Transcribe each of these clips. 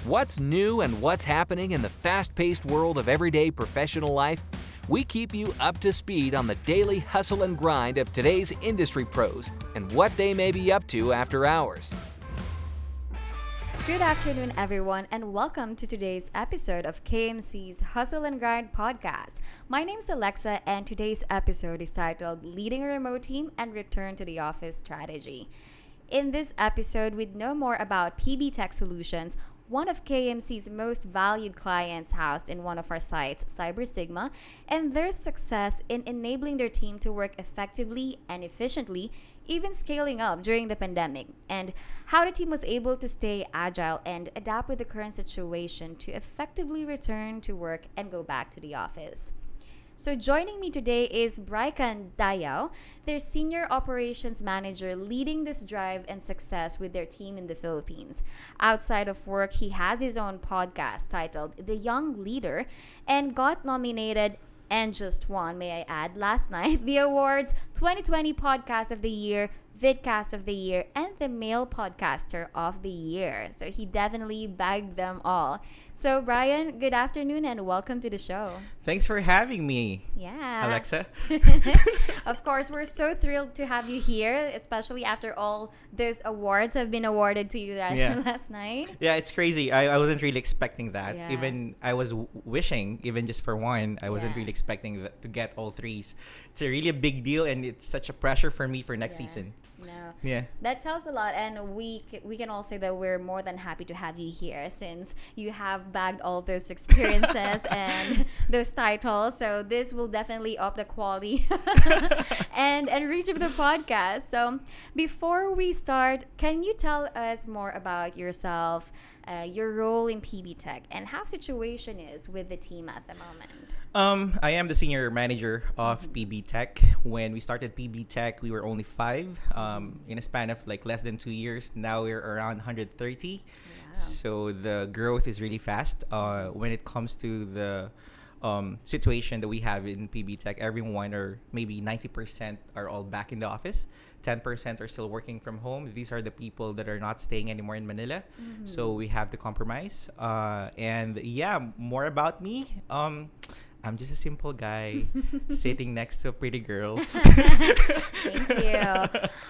What's new and what's happening in the fast-paced world of everyday professional life? We keep you up to speed on the daily hustle and grind of today's industry pros and what they may be up to after hours. Good afternoon, everyone, and welcome to today's episode of KMC's Hustle and Grind podcast. My name's Alexa, and today's episode is titled Leading a Remote Team and Return to the Office Strategy. In this episode, we'd know more about PBTech Solutions, one of KMC's most valued clients housed in one of our sites, Cyber Sigma, and their success in enabling their team to work effectively and efficiently, even scaling up during the pandemic, and how the team was able to stay agile and adapt with the current situation to effectively return to work and go back to the office. So joining me today is Brycan Dayao, their Senior Operations Manager leading this drive and success with their team in the Philippines. Outside of work, he has his own podcast titled The Young Leader and got nominated and just won, may I add, last night, the awards 2020 Podcast of the Year, Vidcast of the Year, and the Male Podcaster of the Year. So he definitely bagged them all. So Brian, good afternoon and welcome to the show. Thanks for having me, Yeah. Alexa. Of course, we're so thrilled to have you here, especially after all those awards have been awarded to you last night. Yeah, it's crazy. I wasn't really expecting that. Yeah. Even I was wishing, even just for one, I wasn't Yeah. really expecting to get all threes. It's a really a big deal, and it's such a pressure for me for next season. No. Yeah. That tells a lot, and we can all say that we're more than happy to have you here since you have bagged all those experiences and those titles. So this will definitely up the quality and reach of the podcast. So before we start, can you tell us more about yourself, your role in PBTech, and how situation is with the team at the moment? I am the senior manager of PBTech. When we started PBTech, we were only 5. In a span of like less than 2 years, now we're around 130. Wow. So the growth is really fast. When it comes to the situation that we have in PBTech, everyone or maybe 90% are all back in the office. 10% are still working from home. These are the people that are not staying anymore in Manila. Mm-hmm. So we have to compromise. And yeah, more about me. I'm just a simple guy sitting next to a pretty girl. Thank you.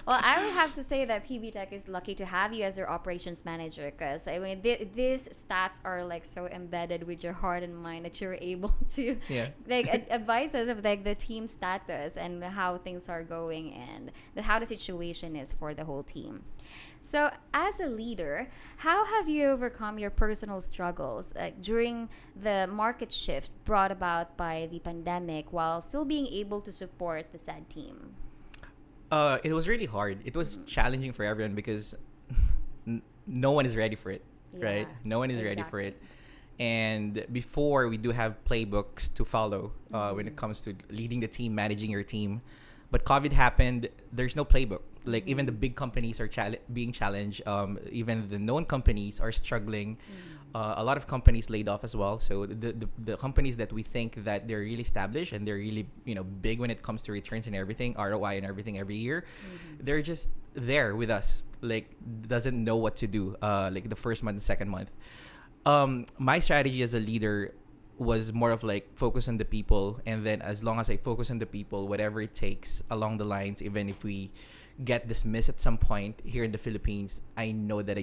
Well, I would have to say that PBTech is lucky to have you as their operations manager because, I mean, these stats are like so embedded with your heart and mind that you're able to advise us of like the team status and how things are going and how the situation is for the whole team. So, as a leader, how have you overcome your personal struggles during the market shift brought about by the pandemic while still being able to support the said team? It was really hard. It was challenging for everyone because no one is ready for it, right? No one is ready for it. And before, we do have playbooks to follow when it comes to leading the team, managing your team. But COVID happened, there's no playbook. Like even the big companies are being challenged. Even the known companies are struggling. A lot of companies laid off as well. So the companies that we think that they're really established and they're really big when it comes to returns and everything, ROI and everything every year, they're just there with us. Like doesn't know what to do. Like the first month, the second month. My strategy as a leader was more of like focus on the people, and then as long as I focus on the people, whatever it takes along the lines, even if we get dismissed at some point here in the Philippines, I know that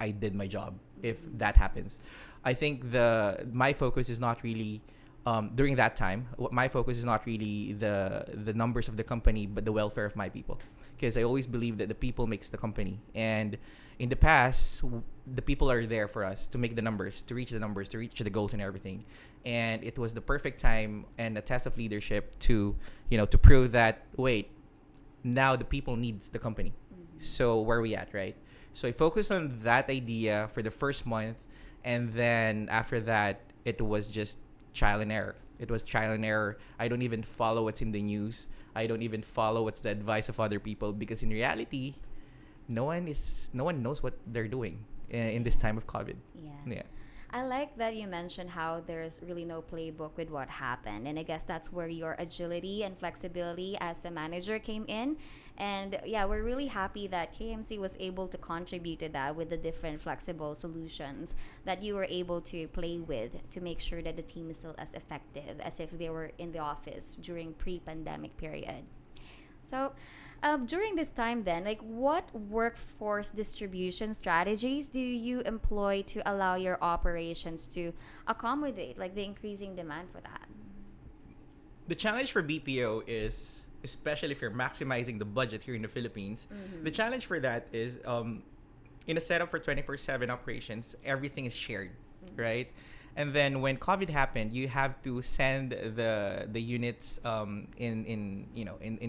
I did my job if that happens. I think my focus is not really during that time. My focus is not really the numbers of the company, but the welfare of my people, because I always believe that the people makes the company. And in the past, the people are there for us to make the numbers, to reach the goals and everything. And it was the perfect time and a test of leadership to prove that, wait, now the people needs the company. So where are we at, right? So I focused on that idea for the first month. And then after that, it was just trial and error. I don't even follow what's in the news. I don't even follow what's the advice of other people, because in reality, no one knows what they're doing in this time of COVID. Yeah. I like that you mentioned how there's really no playbook with what happened. And I guess that's where your agility and flexibility as a manager came in. And yeah, we're really happy that KMC was able to contribute to that with the different flexible solutions that you were able to play with to make sure that the team is still as effective as if they were in the office during pre-pandemic period. So, during this time, then, like, what workforce distribution strategies do you employ to allow your operations to accommodate, like, the increasing demand for that? The challenge for BPO is, especially if you're maximizing the budget here in the Philippines, the challenge for that is in a setup for 24/7 operations, everything is shared, right? And then when COVID happened, you have to send the units in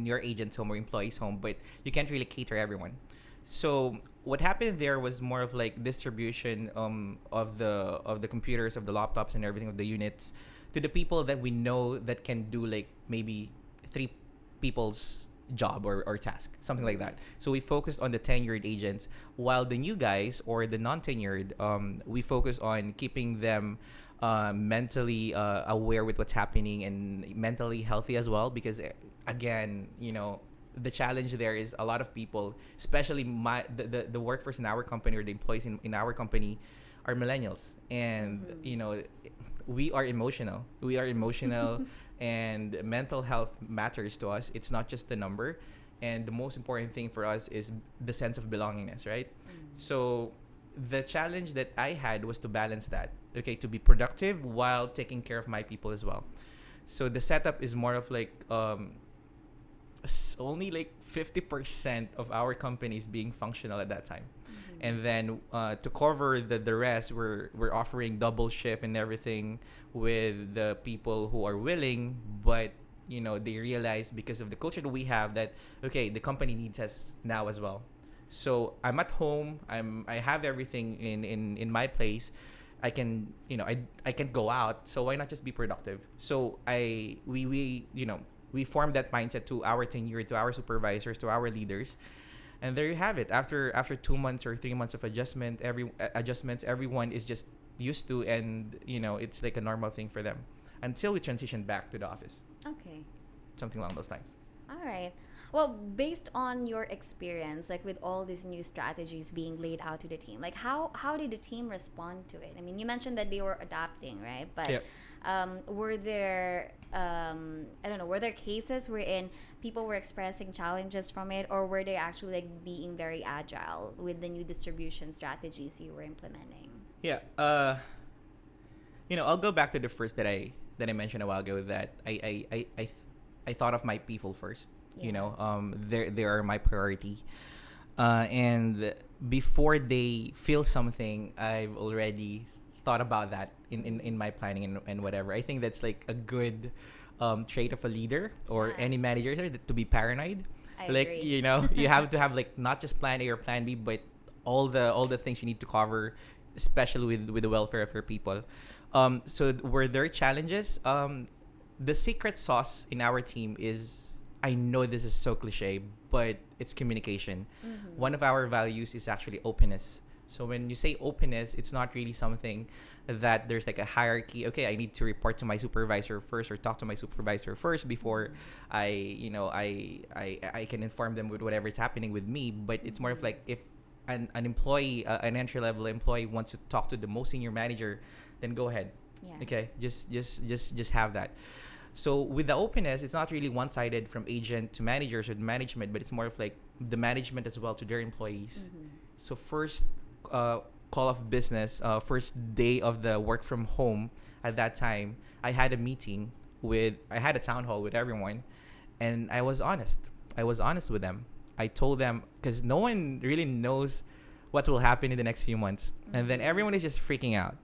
your agent's home or employee's home, but you can't really cater everyone. So what happened there was more of like distribution of the computers, of the laptops, and everything, of the units to the people that we know that can do like maybe 3 people's job or task, something like that. So we focused on the tenured agents, while the new guys or the non-tenured, we focus on keeping them mentally aware with what's happening and mentally healthy as well, because again, the challenge there is a lot of people, especially the workforce in our company, or the employees in our company, are millennials, and we are emotional and mental health matters to us. It's not just the number, and the most important thing for us is the sense of belongingness, right? So the challenge that I had was to balance that, okay, to be productive while taking care of my people as well. So the setup is more of like only like 50% of our companies being functional at that time. And then to cover the rest, we're offering double shift and everything with the people who are willing, but they realize, because of the culture that we have, that okay, the company needs us now as well. So I'm at home, I have everything in my place. I can I can go out, so why not just be productive? So we formed that mindset to our tenure, to our supervisors, to our leaders. And there you have it. After 2 months or 3 months of adjustments, everyone is just used to, and it's like a normal thing for them until we transition back to the office. Okay. Something along those lines. All right. Well, based on your experience, like with all these new strategies being laid out to the team, like how did the team respond to it? I mean, you mentioned that they were adapting, right? But Yep. were there were there cases wherein people were expressing challenges from it, or were they actually like being very agile with the new distribution strategies you were implementing? Yeah. I'll go back to the first that I mentioned a while ago, that I thought of my people first. Yeah. They are my priority. And before they feel something, I've already thought about that in my planning and whatever. I think that's like a good trait of a leader or Yeah. any manager, to be paranoid. I Like, agree. you have to have like not just plan A or plan B, but all the things you need to cover, especially with the welfare of your people. So were there challenges? The secret sauce in our team is, I know this is so cliche, but it's communication. One of our values is actually openness. So when you say openness, it's not really something that there's like a hierarchy. Okay, I need to report to my supervisor first, or talk to my supervisor first before I can inform them with whatever's happening with me. But it's more of like, if an employee, an entry level employee, wants to talk to the most senior manager, then go ahead. Yeah. Okay, just have that. So with the openness, it's not really one-sided from agent to managers or management, but it's more of like the management as well to their employees. So first call of business, first day of the work from home, at that time, I had a town hall with everyone, and I was honest with them. I told them, because no one really knows what will happen in the next few months, and then everyone is just freaking out.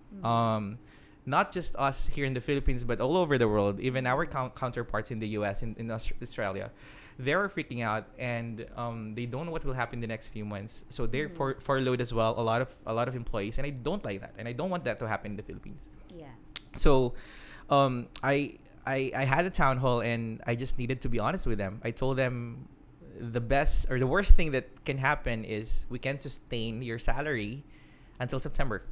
Not just us here in the Philippines, but all over the world, even our counterparts in the US, in Australia, they're freaking out, and they don't know what will happen in the next few months. So they're furloughed as well, a lot of employees, and I don't like that, and I don't want that to happen in the Philippines. Yeah. So I had a town hall, and I just needed to be honest with them. I told them the best or the worst thing that can happen is we can sustain your salary until September.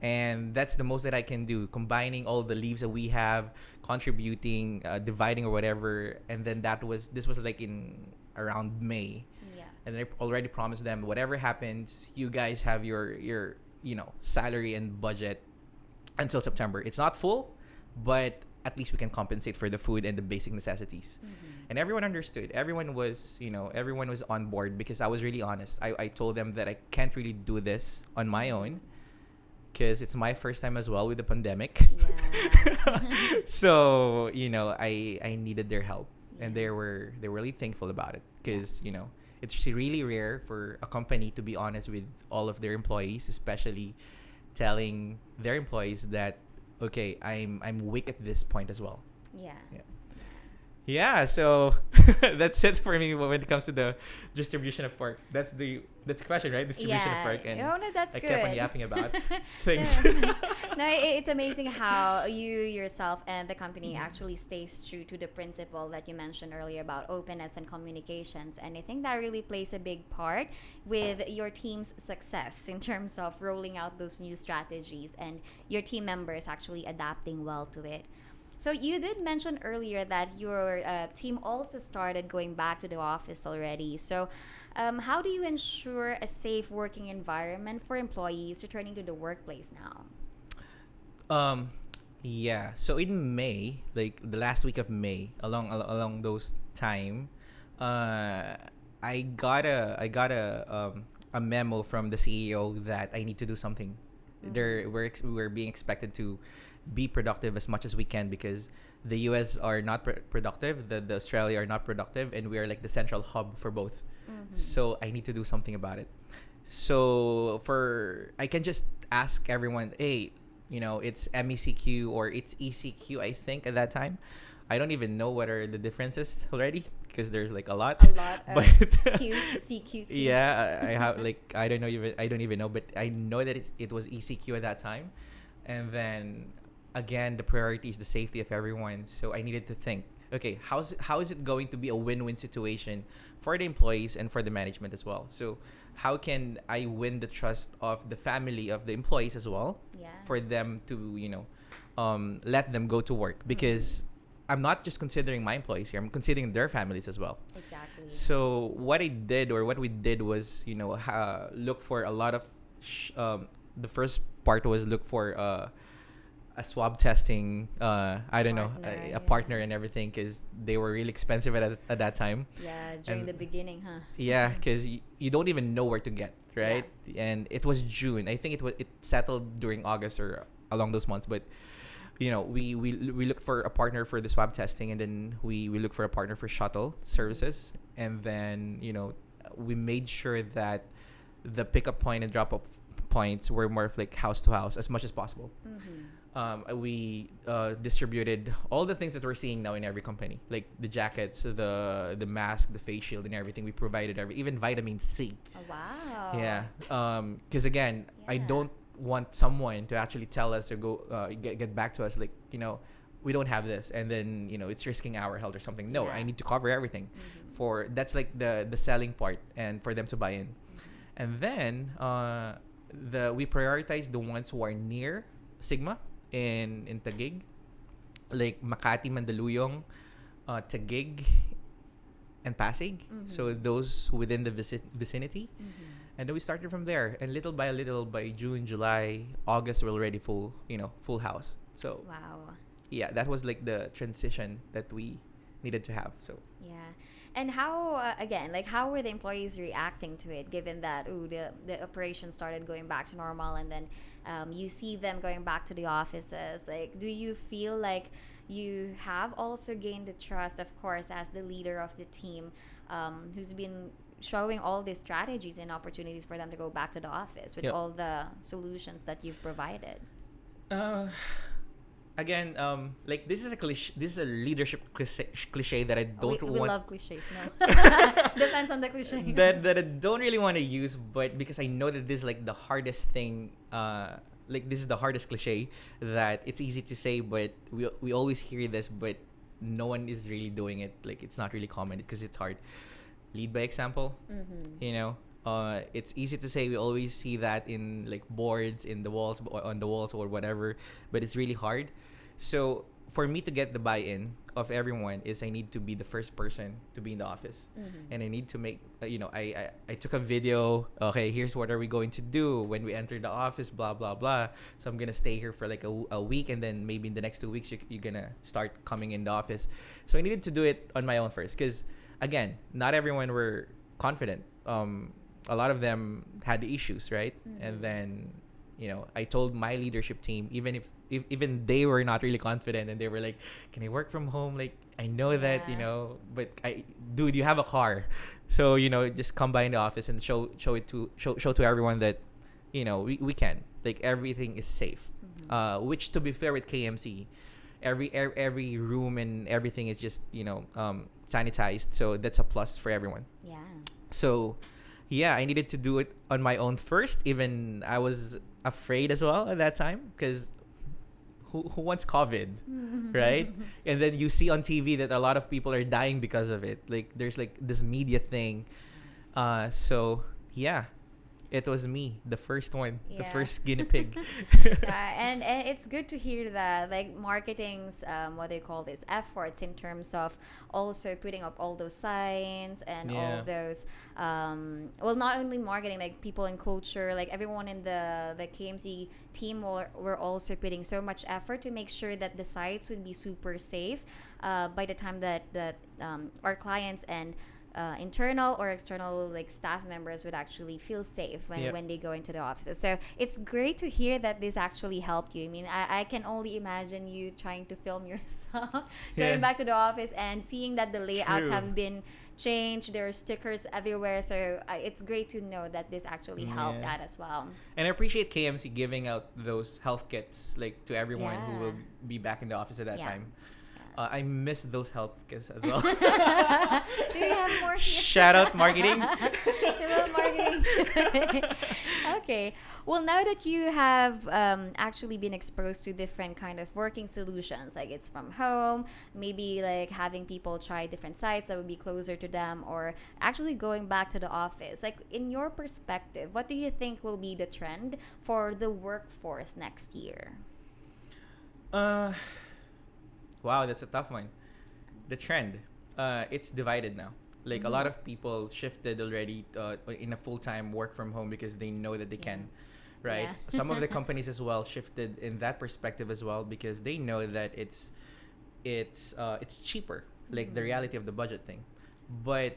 And that's the most that I can do, combining all the leaves that we have, contributing, dividing or whatever. And then this was like in around May. Yeah. And I already promised them, whatever happens, you guys have your salary and budget until September. It's not full, but at least we can compensate for the food and the basic necessities. And everyone understood. Everyone was on board because I was really honest. I told them that I can't really do this on my own because it's my first time as well with the pandemic. Yeah. So, I needed their help. And they were really thankful about it because, it's really rare for a company to be honest with all of their employees, especially telling their employees that, okay, I'm weak at this point as well. Yeah, so that's it for me when it comes to the distribution of work. That's the question, right? Distribution of work. And no, that's I good. kept on yapping about things. No, it's amazing how you yourself and the company actually stays true to the principle that you mentioned earlier about openness and communications. And I think that really plays a big part with your team's success in terms of rolling out those new strategies and your team members actually adapting well to it. So you did mention earlier that your team also started going back to the office already. So how do you ensure a safe working environment for employees returning to the workplace now? Yeah. So in May, like the last week of May, along those time, I got a memo from the CEO that I need to do something. We're being expected to be productive as much as we can because the US are not productive, the Australia are not productive, and we are like the central hub for both. So I need to do something about it. So I can just ask everyone, hey, it's MECQ or it's ECQ, I think at that time. I don't even know what are the differences already because there's like a lot of but Qs, CQ. Yeah, I have like I don't even know, but I know that it was ECQ at that time. And then again, the priority is the safety of everyone. So I needed to think, okay, how is it going to be a win-win situation for the employees and for the management as well? So how can I win the trust of the family of the employees as well for them to, let them go to work? Because I'm not just considering my employees here, I'm considering their families as well. Exactly. So what we did was, look for a lot of, the first part was look for a swab testing, a partner and everything because they were really expensive at that time. Yeah, during the beginning, huh? Yeah, because you don't even know where to get, right? Yeah. And it was June. I think it settled during August or along those months. But, we looked for a partner for the swab testing, and then we looked for a partner for shuttle services. And then, we made sure that the pickup point and drop-off points were more of like house to house as much as possible. We distributed all the things that we're seeing now in every company, like the jackets, the mask, the face shield, and everything. We provided even vitamin C. Oh, wow. Yeah. Because again, I don't want someone to actually tell us or go get back to us like, we don't have this, and then it's risking our health or something. No, I need to cover everything. That's like the selling part, and for them to buy in. And then we prioritize the ones who are near Sigma in Taguig, like Makati, Mandaluyong, Taguig, and Pasig. So those within the vicinity. And then we started from there, and little by little, by June, July, August, we're already full house. So wow. Yeah, that was like the transition that we needed to have. So yeah. And how how were the employees reacting to it, given that the operation started going back to normal, and then you see them going back to the offices? Like, do you feel like you have also gained the trust, of course, as the leader of the team, who's been showing all these strategies and opportunities for them to go back to the office with all the solutions that you've provided? Again, like this is a leadership cliche that I don't want. We love cliches. No, depends on the cliche. that I don't really want to use, but because I know that this is like the hardest thing. Like this is the hardest cliche that it's easy to say, but we always hear this, but no one is really doing it. Like it's not really common because it's hard. Lead by example. It's easy to say, we always see that in like boards in the walls, on the walls or whatever, but it's really hard. So for me to get the buy-in of everyone is I need to be the first person to be in the office, and I need to make I took a video. Okay, here's what are we going to do when we enter the office, blah blah blah. So I'm gonna stay here for like a week, and then maybe in the next 2 weeks you're gonna start coming in the office. So I needed to do it on my own first, because again, not everyone were confident. A lot of them had issues, right? And then I told my leadership team, even if even they were not really confident, and they were like, can I work from home? Like, I know that, but dude, you have a car. So, just come by in the office and show to everyone that, we can. Like, everything is safe. Which, to be fair with KMC, every room and everything is just, sanitized. So that's a plus for everyone. Yeah. So, yeah, I needed to do it on my own first. Even I was afraid as well at that time, because who wants COVID, right? And then you see on TV that a lot of people are dying because of it. Like, there's like this media thing. So yeah, it was me, the first one, the first guinea pig. And it's good to hear that, like, marketing's what they call this, efforts in terms of also putting up all those signs and all of those well, not only marketing, like people in culture, like everyone in the KMC team were also putting so much effort to make sure that the sites would be super safe by the time that our clients and internal or external like staff members would actually feel safe when they go into the offices. So it's great to hear that this actually helped you. I mean, I can only imagine you trying to film yourself going back to the office and seeing that the layouts have been changed. There are stickers everywhere. So it's great to know that this actually helped that as well. And I appreciate KMC giving out those health kits like to everyone who will be back in the office at that time. I miss those health kits as well. Do you have more here? Shout out marketing. Hello, marketing. Okay. Well, now that you have actually been exposed to different kind of working solutions, like it's from home, maybe like having people try different sites that would be closer to them, or actually going back to the office. Like, in your perspective, what do you think will be the trend for the workforce next year? Wow, that's a tough one. The trend, it's divided now. Like, a lot of people shifted already in a full-time work from home because they know that they can, right? Some of the companies as well shifted in that perspective as well, because they know that it's cheaper, like the reality of the budget thing. But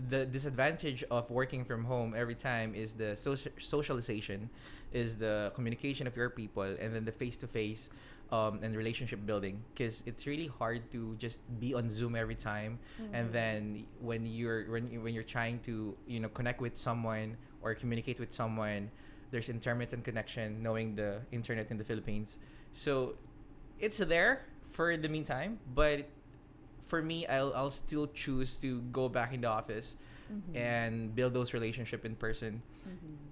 the disadvantage of working from home every time is the socialization, is the communication of your people, and then the face-to-face and relationship building, because it's really hard to just be on Zoom every time, and then when you're trying to connect with someone or communicate with someone, there's intermittent connection, knowing the internet in the Philippines. So it's there for the meantime, but for me, I'll still choose to go back in the office and build those relationships in person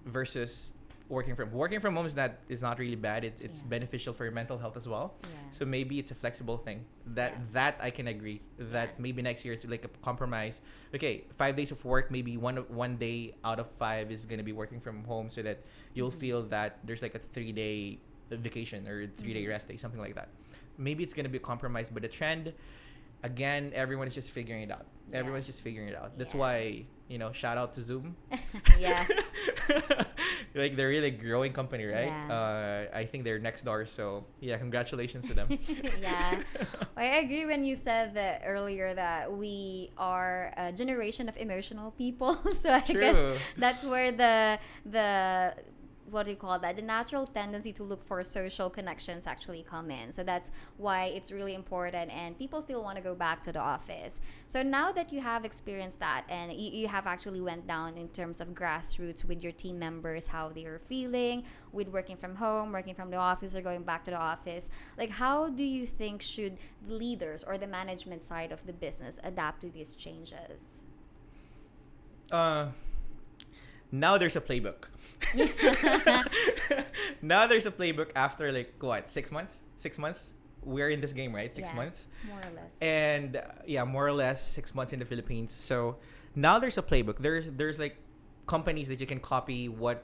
versus working from home. Is not really bad. It's beneficial for your mental health as well. So maybe it's a flexible thing that I can agree that maybe next year it's like a compromise. Okay, 5 days of work, maybe one day out of 5 is gonna be working from home, so that you'll feel that there's like a 3-day vacation or 3-day rest day, something like that. Maybe it's gonna be a compromise, but the trend, again, everyone is just figuring it out. Everyone's just figuring it out. That's why, shout out to Zoom. Like, they're really growing company, right? I think they're next door. So, congratulations to them. I agree when you said that earlier that we are a generation of emotional people. So I guess that's where the what do you call that? The natural tendency to look for social connections actually come in. So that's why it's really important, and people still want to go back to the office. So now that you have experienced that, and you have actually went down in terms of grassroots with your team members, how they are feeling with working from home, working from the office, or going back to the office, like, how do you think should the leaders or the management side of the business adapt to these changes? Now there's a playbook. Now there's a playbook after 6 months? 6 months? We're in this game, right? 6 months? More or less. And more or less 6 months in the Philippines. So now there's a playbook. There's like companies that you can copy what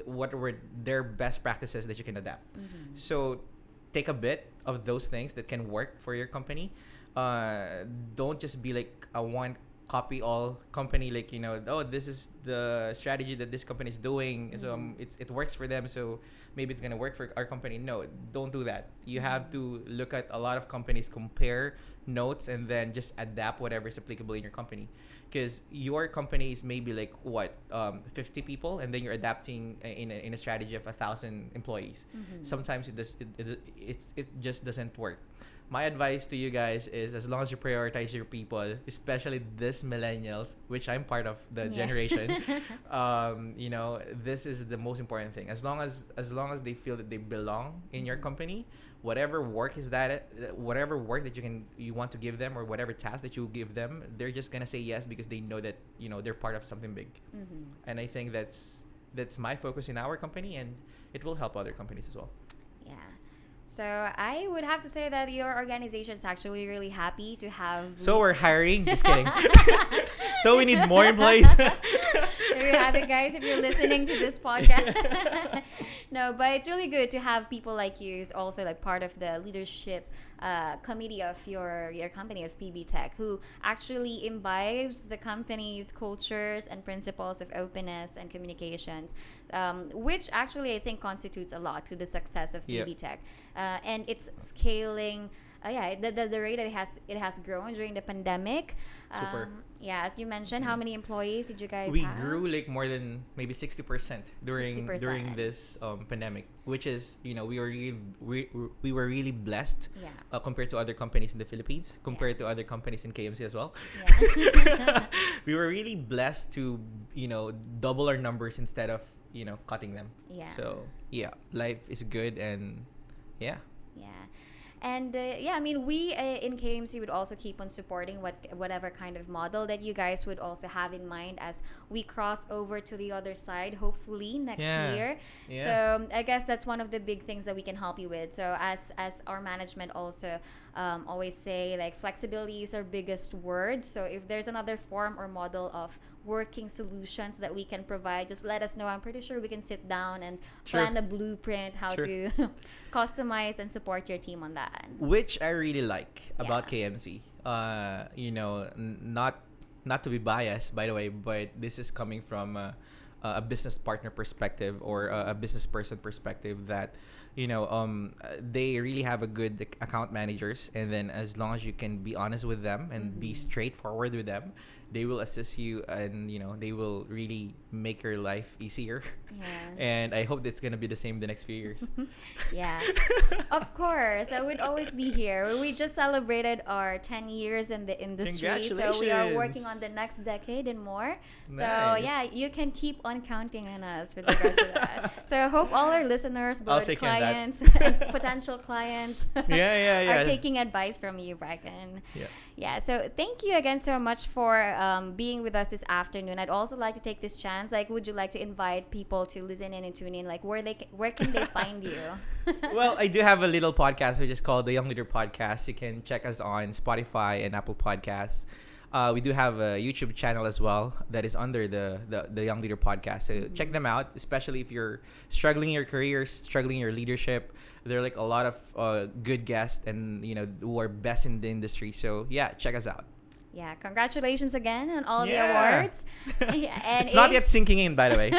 were their best practices that you can adapt. So take a bit of those things that can work for your company. Don't just be like a one copy all company, like, oh, this is the strategy that this company is doing, so it works for them, so maybe it's gonna work for our company. No, don't do that. You have to look at a lot of companies, compare notes, and then just adapt whatever is applicable in your company, because your company is maybe like 50 people, and then you're adapting in a strategy of 1,000 employees. Sometimes it just doesn't work. My advice to you guys is, as long as you prioritize your people, especially this millennials, which I'm part of the generation, this is the most important thing. As long as they feel that they belong in your company, whatever work that you want to give them, or whatever task that you give them, they're just gonna say yes because they know that they're part of something big. And I think that's my focus in our company, and it will help other companies as well. Yeah. So I would have to say that your organization is actually really happy to have. So we're hiring. Just kidding. So we need more employees. There you have it, guys. If you're listening to this podcast, no, but it's really good to have people like you is also like part of the leadership committee of your company, of PBTech, who actually imbibes the company's cultures and principles of openness and communications, which actually I think constitutes a lot to the success of PBTech. And it's scaling. The rate that it has grown during the pandemic. Super. As you mentioned, how many employees did you guys have? We grew like more than maybe 60% during this pandemic, which is, we were really blessed compared to other companies in the Philippines, compared to other companies in KMC as well. We were really blessed to double our numbers instead of cutting them. So life is good, and And we in KMC would also keep on supporting whatever kind of model that you guys would also have in mind as we cross over to the other side, hopefully next year. So I guess that's one of the big things that we can help you with. So as our management also always say, like, flexibility is our biggest word. So if there's another form or model of working solutions that we can provide, just let us know. I'm pretty sure we can sit down and plan a blueprint how to customize and support your team on that. Which I really like about KMC. Not to be biased, by the way, but this is coming from a business partner perspective, or a business person perspective, that they really have a good account managers, and then as long as you can be honest with them and be straightforward with them, they will assist you, and they will really make your life easier. And I hope that's gonna be the same the next few years. Of course, I would always be here. We just celebrated our 10 years in the industry, so we are working on the next decade and more. Nice. So you can keep on counting on us with regards to that. So I hope all our listeners, both clients and potential clients, are taking advice from you, Brycan. So thank you again so much for being with us this afternoon. I'd also like to take this chance, like, would you like to invite people to listen in and tune in, like, where can they find you? Well, I do have a little podcast which is called the Young Leader Podcast. You can check us on Spotify and Apple Podcasts. We do have a YouTube channel as well that is under the Young Leader Podcast. So check them out, especially if you're struggling in your career, struggling in your leadership. There are like a lot of good guests, and who are best in the industry. So check us out. Congratulations again on all the awards. And it's not yet sinking in, by the way.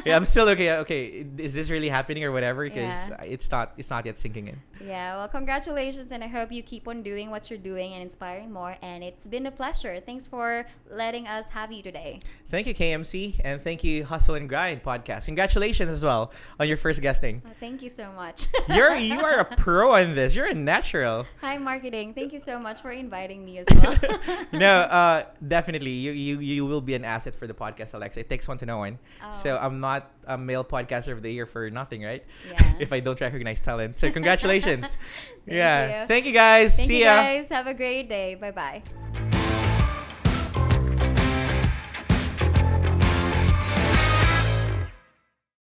I'm still okay, is this really happening or whatever? Because it's not yet sinking in. Well, congratulations, and I hope you keep on doing what you're doing and inspiring more. And it's been a pleasure. Thanks for letting us have you today. Thank you, KMC, and thank you, Hustle and Grind Podcast. Congratulations as well on your first guesting. Thank you so much. You are a pro on this. You're a natural. Hi, marketing. Thank you so much for inviting me as well. No, definitely. You will be an asset for the podcast, Alexa. It takes one to know one. So I'm not a male podcaster of the year for nothing, right? If I don't recognize talent. So congratulations. Thank you. Thank you, guys. Thank See you ya. guys. Have a great day. Bye-bye.